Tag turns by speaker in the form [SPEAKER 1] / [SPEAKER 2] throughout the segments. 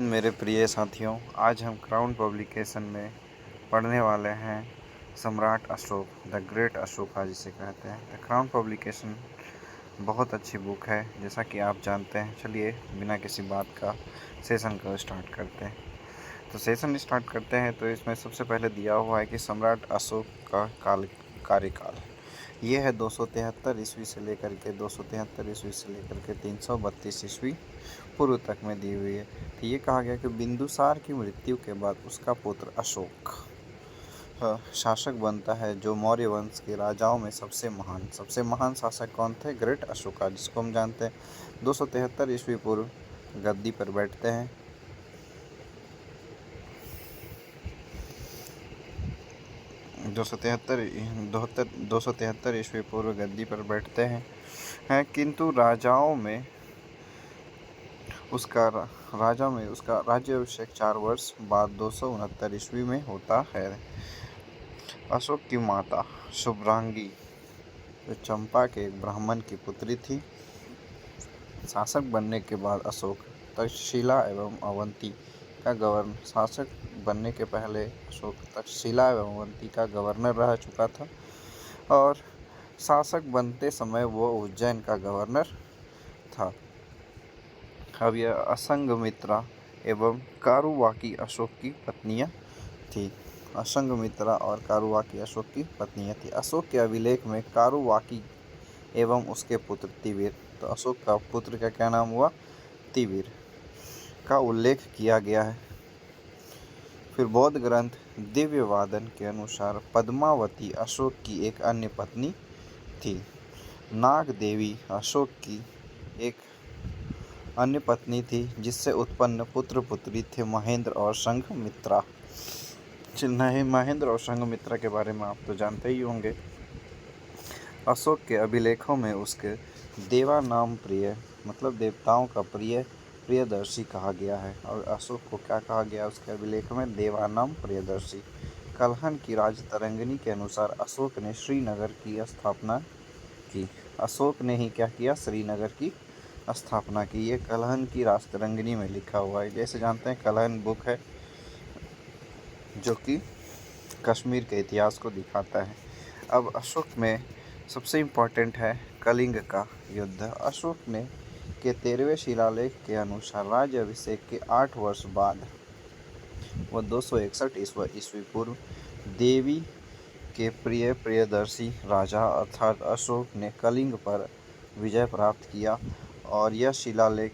[SPEAKER 1] मेरे प्रिय साथियों, आज हम क्राउन पब्लिकेशन में पढ़ने वाले हैं सम्राट अशोक, द ग्रेट अशोका जिसे कहते हैं। द क्राउन पब्लिकेशन बहुत अच्छी बुक है, जैसा कि आप जानते हैं। चलिए बिना किसी बात का सेशन को स्टार्ट करते हैं। तो सेशन स्टार्ट करते हैं तो इसमें सबसे पहले दिया हुआ है कि सम्राट अशोक का कार्यकाल ये है 273 ईस्वी से लेकर के 273 ईस्वी से लेकर के 332 ईस्वी पूर्व तक में दी हुई है। तो ये कहा गया कि बिंदुसार की मृत्यु के बाद उसका पुत्र अशोक शासक बनता है, जो मौर्य वंश के राजाओं में सबसे महान शासक कौन थे? ग्रेट अशोका, जिसको हम जानते हैं 273 ईस्वी पूर्व गद्दी पर बैठते हैं। 273 ईस्वी पूर्व गद्दी पर बैठते हैं, किंतु उसका राज्याभिषेक 4 वर्ष बाद 269 ईस्वी में होता है। अशोक की माता शुभ्रांगी जो चंपा के एक ब्राह्मण की पुत्री थी। शासक बनने के बाद अशोक तक्षशिला एवं अवंती का गवर्नर रह चुका था और शासक बनते समय वो उज्जैन का गवर्नर था। अब यह असंघमित्रा एवं कारुवाकी अशोक की पत्नियां थी। असंघमित्रा और कारुवाकी अशोक की पत्नियां थी। अशोक के अभिलेख में कारुवाकी एवं उसके पुत्र तिबिर, तो अशोक का पुत्र का क्या नाम हुआ? तिबिर का उल्लेख किया गया है। फिर बौद्ध ग्रंथ दिव्यवादन के अनुसार पद्मावती अशोक की एक अन्य पत्नी थी। नाग देवी अशोक की एक अन्य पत्नी थी, जिससे उत्पन्न पुत्र पुत्री थे महेंद्र और संघमित्रा। महेंद्र और संघमित्रा के बारे में आप तो जानते ही होंगे। अशोक के अभिलेखों में उसके देवा नाम प्रिय, मतलब देवताओं का प्रियदर्शी कहा गया है। और अशोक को क्या कहा गया उसके अभिलेख में? देवा नाम प्रियदर्शी। कलहन की राजतरंगिणी के अनुसार अशोक ने श्रीनगर की स्थापना की। अशोक ने ही क्या किया? श्रीनगर की स्थापना की। ये कलहन की राजतरंगिणी में लिखा हुआ है। जैसे जानते हैं कलहन बुक है जो कि कश्मीर के इतिहास को दिखाता है। अब अशोक में सबसे इम्पोर्टेंट है कलिंग का युद्ध। अशोक ने के 13वें शिलालेख के अनुसार राज्याभिषेक के 8 वर्ष बाद वह 261 ईस्वी पूर्व देवी के प्रियदर्शी राजा अर्थात अशोक ने कलिंग पर विजय प्राप्त किया। और यह शिलालेख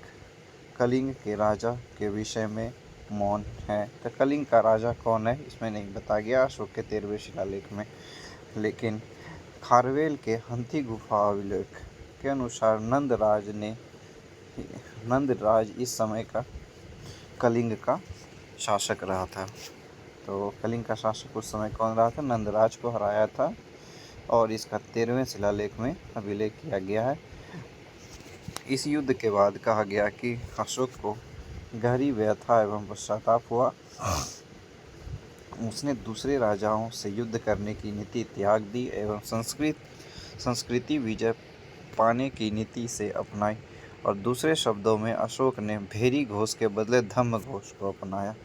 [SPEAKER 1] कलिंग के राजा के विषय में मौन है। तो कलिंग का राजा कौन है इसमें नहीं बताया गया अशोक के 13वें शिलालेख में। लेकिन खारवेल के हंथी गुफा अभिलेख के अनुसार नंदराज इस समय का कलिंग का शासक रहा था। तो कलिंग का शासक उस समय कौन रहा था? नंदराज को हराया था। और इसका 13वें शिलालेख में अभिलेख किया गया है। इस युद्ध के बाद कहा गया कि अशोक को गहरी व्यथा एवं पश्चाताप हुआ। उसने दूसरे राजाओं से युद्ध करने की नीति त्याग दी एवं संस्कृति विजय पाने की नीति से अपनाई। और दूसरे शब्दों में अशोक ने भेरी घोष के बदले धम्म घोष को अपनाया।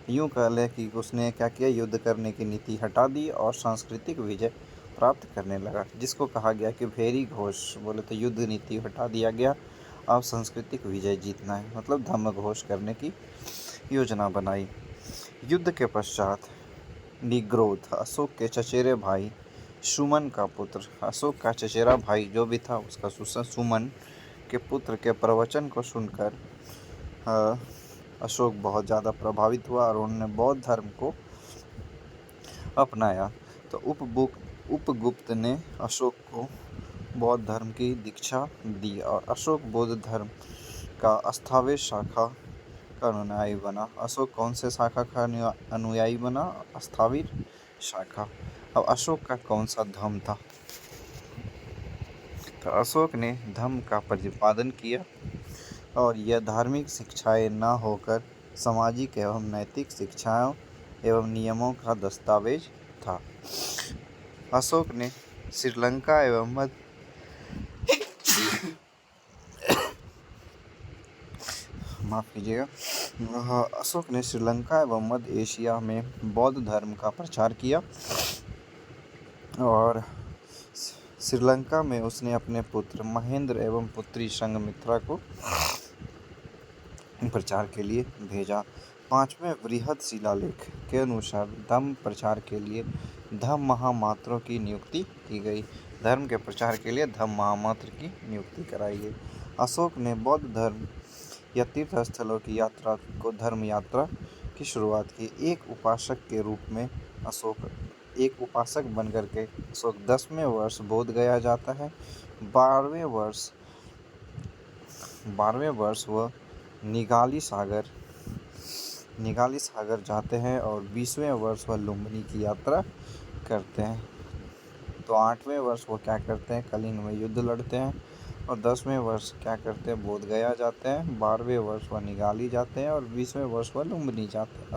[SPEAKER 1] यूँ कह लें कि उसने क्या किया? युद्ध करने की नीति हटा दी और सांस्कृतिक विजय प्राप्त करने लगा, जिसको कहा गया कि भेरी घोष। बोले तो युद्ध नीति हटा दिया गया, अब सांस्कृतिक विजय जीतना है, मतलब धम्म घोष करने की योजना बनाई। युद्ध के पश्चात निग्रोध अशोक के चचेरे भाई सुमन का पुत्र, अशोक का चचेरा भाई जो भी था उसका सुमन के पुत्र के प्रवचन को सुनकर अशोक बहुत ज़्यादा प्रभावित हुआ और उन्होंने बौद्ध धर्म को अपनाया। तो उपगुप्त ने अशोक को बौद्ध धर्म की दीक्षा दी और अशोक बौद्ध धर्म का अस्थावय शाखा का अनुयायी बना। अशोक कौन से शाखा का अनुयायी बना? अस्थावय शाखा। अब अशोक का कौन सा धर्म था? तो अशोक ने धम्म का प्रतिपादन किया और यह धार्मिक शिक्षाएं न होकर सामाजिक एवं नैतिक शिक्षाओं एवं नियमों का दस्तावेज था। अशोक ने श्रीलंका एवं अशोक ने श्रीलंका एवं मध्य एशिया में बौद्ध धर्म का प्रचार किया और श्रीलंका में उसने अपने पुत्र महेंद्र एवं पुत्री संघमित्रा को प्रचार के लिए भेजा। पांचवें बृहद शिलालेख के अनुसार धम्म प्रचार के लिए धम्म महामात्रों की नियुक्ति की गई। धर्म के प्रचार के लिए धम्म महामात्र की नियुक्ति कराई गई। अशोक ने बौद्ध धर्म या तीर्थ स्थलों की यात्रा को धर्म यात्रा की शुरुआत की। एक उपासक के रूप में अशोक एक उपासक बनकर के अशोक 10वें वर्ष बोध गया जाता है। 12वें वर्ष वह निगाली सागर जाते हैं और 20वें वर्ष वह लुम्बिनी की यात्रा करते हैं। तो 8वें वर्ष वो क्या करते हैं, कलिंग में युद्ध लड़ते हैं और 10वें वर्ष क्या करते हैं, बोध गया जाते हैं। 12वें वर्ष वह निगाली जाते हैं और 20वें वर्ष वह लुम्बिनी जाते हैं।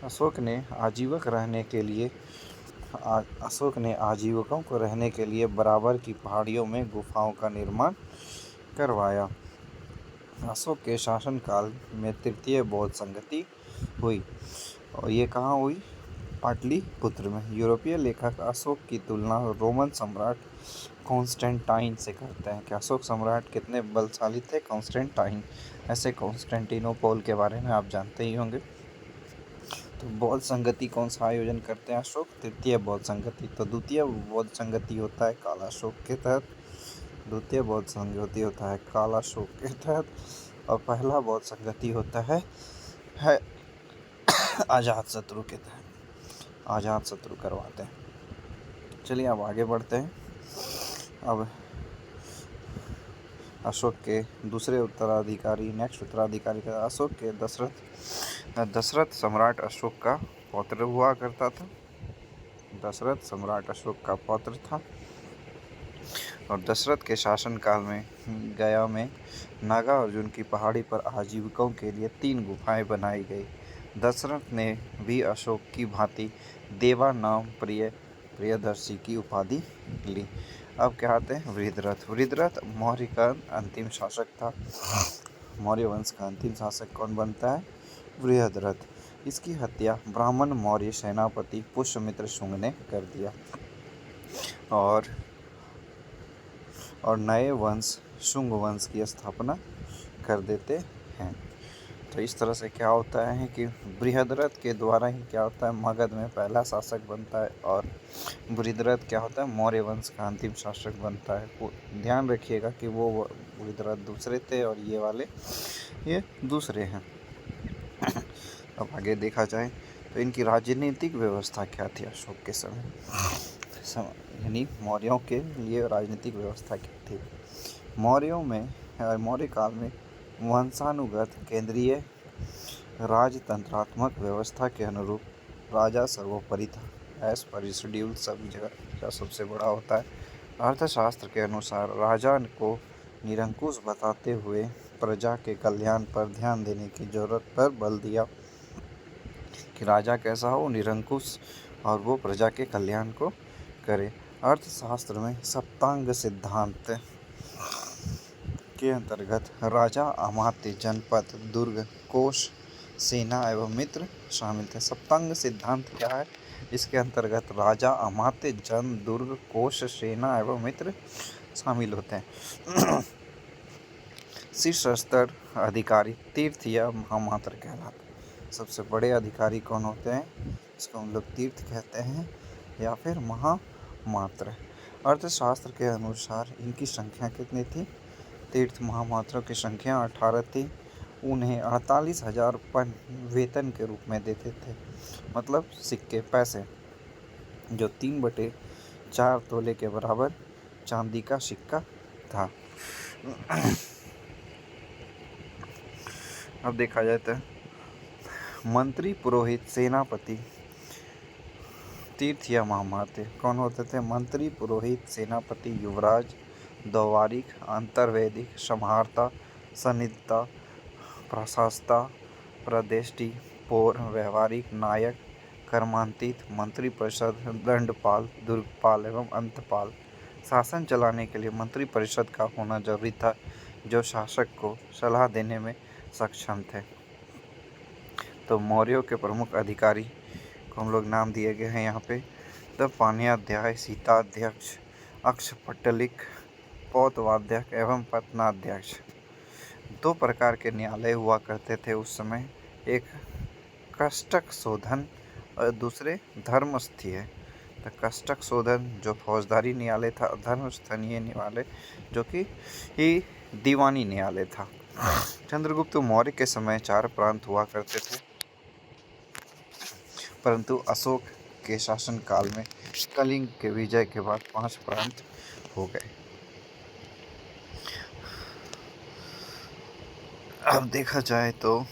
[SPEAKER 1] अशोक ने आजीविकों को रहने के लिए बराबर की पहाड़ियों में गुफाओं का निर्माण करवाया। अशोक के शासनकाल में तृतीय बौद्ध संगति हुई और ये कहाँ हुई, पाटलिपुत्र में। यूरोपीय लेखक अशोक की तुलना रोमन सम्राट कॉन्स्टेंटाइन से करते हैं कि अशोक सम्राट कितने बलशाली थे, कॉन्स्टेंटाइन। ऐसे कॉन्स्टेंटिनोपोल के बारे में आप जानते ही होंगे। तो बौद्ध संगति कौन सा आयोजन करते हैं अशोक, तृतीय बौद्ध संगति। तो द्वितीय बौद्ध संगति होता है कालाशोक के तहत, द्वितीय बौद्ध संगति होता है कालाशोक के तहत और पहला बौद्ध संगति होता है अजातशत्रु के तहत। अजातशत्रु करवाते हैं। चलिए अब आगे बढ़ते हैं। अब अशोक के दूसरे उत्तराधिकारी का अशोक के दशरथ सम्राट अशोक का पौत्र हुआ करता था। दशरथ सम्राट अशोक का पौत्र था और दशरथ के शासनकाल में गया में नागार्जुन की पहाड़ी पर आजीविकों के लिए 3 गुफाएं बनाई गई। दशरथ ने भी अशोक की भांति देवा नाम प्रियदर्शी की उपाधि ली। अब क्या आते हैं वृद्धरथ मौर्य का अंतिम शासक था। मौर्य वंश का अंतिम शासक कौन बनता है, वृद्धरथ। इसकी हत्या ब्राह्मण मौर्य सेनापति पुष्यमित्र शुंग ने कर दिया और नए वंश शुंग वंश की स्थापना कर देते हैं। तो इस तरह से क्या होता है कि बृहद्रथ के द्वारा ही क्या होता है, मगध में पहला शासक बनता है और बृहद्रथ क्या होता है, मौर्य वंश का अंतिम शासक बनता है। वो ध्यान रखिएगा कि वो बृहद्रथ दूसरे थे और ये दूसरे हैं। अब आगे देखा जाए तो इनकी राजनीतिक व्यवस्था क्या थी अशोक के समय, यानी मौर्यों के लिए राजनीतिक व्यवस्था क्या थी। मौर्य काल में वंशानुगत केंद्रीय राजतंत्रात्मक व्यवस्था के अनुरूप राजा सर्वोपरि था। एज पर शेड्यूल सभी जगह सबसे बड़ा होता है। अर्थशास्त्र के अनुसार राजा को निरंकुश बताते हुए प्रजा के कल्याण पर ध्यान देने की जरूरत पर बल दिया कि राजा कैसा हो, निरंकुश, और वो प्रजा के कल्याण को करे। अर्थशास्त्र में सप्तांग सिद्धांत के अंतर्गत राजा, अमात्य, जनपद, दुर्ग, कोष, सेना एवं मित्र शामिल थे। सप्तांग सिद्धांत क्या है, इसके अंतर्गत राजा, अमात्य, जन, दुर्ग, कोष, सेना एवं मित्र शामिल होते हैं। शीर्ष स्तर अधिकारी तीर्थ या महामात्र कहलाते हैं। सबसे बड़े अधिकारी कौन होते हैं, इसको हम लोग तीर्थ कहते हैं या फिर महामात्र। अर्थशास्त्र के अनुसार इनकी संख्या कितनी थी, तीर्थ महामात्रों की संख्या 18 थी। उन्हें 48,000 वेतन के रूप में देते थे, मतलब सिक्के, पैसे, जो 3/4 तोले के बराबर चांदी का सिक्का था। अब देखा जाए तो मंत्री, पुरोहित, सेनापति, तीर्थ या महामात्य कौन होते थे, मंत्री, पुरोहित, सेनापति, युवराज, द्वारिक, अंतर्वैदिक, सम्हारता, सन्निधत्ता, प्रशासता, प्रदेष्टि, पौर, व्यवहारिक, नायक, कर्मांतीत, मंत्री परिषद, दंडपाल, दुर्गपाल एवं अंतपाल। शासन चलाने के लिए मंत्री परिषद का होना जरूरी था, जो शासक को सलाह देने में सक्षम थे। तो मौर्यों के प्रमुख अधिकारी को हम लोग नाम दिए गए हैं यहाँ पे। द पाणियाध्याय, सीताध्यक्ष, अक्षपटलिक, पौतवाध्यक्ष एवं पत्नाध्यक्ष। 2 प्रकार के न्यायालय हुआ करते थे उस समय, एक कष्टक शोधन और दूसरे धर्मस्थीय। तो कष्टक शोधन जो फौजदारी न्यायालय था, धर्मस्थनीय न्यायालय जो कि दीवानी न्यायालय था। चंद्रगुप्त मौर्य के समय 4 प्रांत हुआ करते थे, परंतु अशोक के शासनकाल में कलिंग के विजय के बाद 5 प्रांत हो गए। अब देखा जाए तो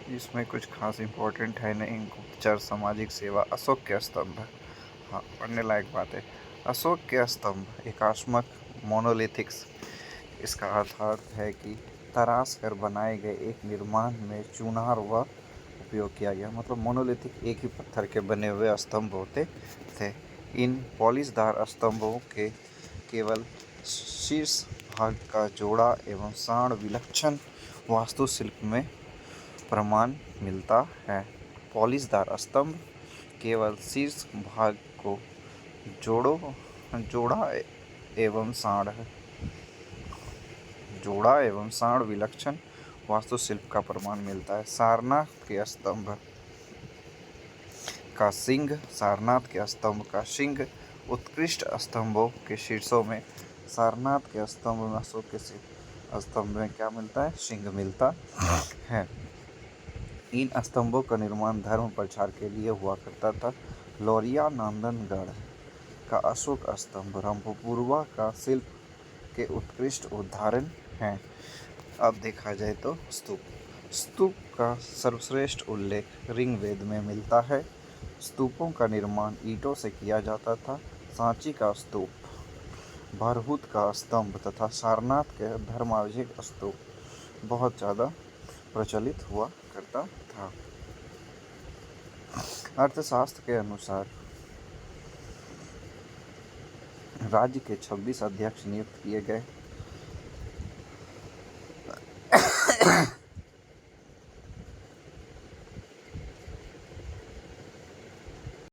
[SPEAKER 1] इसमें कुछ खास इम्पोर्टेंट है नहीं। गुप्तचर, सामाजिक सेवा, अशोक के स्तंभ। हाँ, पढ़ने लायक बात है। अशोक के स्तंभ एकात्मक मोनोलिथिक्स। इसका अर्थ है कि तराश कर बनाए गए एक निर्माण में चुनार व उपयोग किया गया। मतलब मोनोलिथिक एक ही पत्थर के बने हुए स्तंभ होते थे। इन पॉलिशदार स्तंभों के केवल शीर्ष भाग का जोड़ा एवं साण विलक्षण वास्तुशिल्प में प्रमाण मिलता है। पॉलिशदार स्तंभ केवल शीर्ष भाग को जोड़ा एवं साण विलक्षण वास्तुशिल्प का प्रमाण मिलता है। सारनाथ के स्तंभ का सिंह, सारनाथ के स्तंभ का सिंह उत्कृष्ट स्तंभों के शीर्षों में। सारनाथ के स्तंभ में अशोक के स्तंभ में क्या मिलता है? सिंह मिलता है। इन स्तंभों का निर्माण धर्म प्रचार के लिए हुआ करता था। लौरिया नंदनगढ़ का अशोक स्तंभ रामपुरवा का शिल्प के उत्कृष्ट उदाहरण हैं। अब देखा जाए तो स्तूप का सर्वश्रेष्ठ उल्लेख ऋग्वेद में मिलता है। स्तूपों का निर्माण ईंटों से किया जाता था। सांची का स्तूप, भरहुत का स्तंभ तथा सारनाथ के धर्माभिषेक स्तूप बहुत ज़्यादा प्रचलित हुआ करता था। अर्थशास्त्र के अनुसार राज्य के 26 अध्यक्ष नियुक्त किए गए।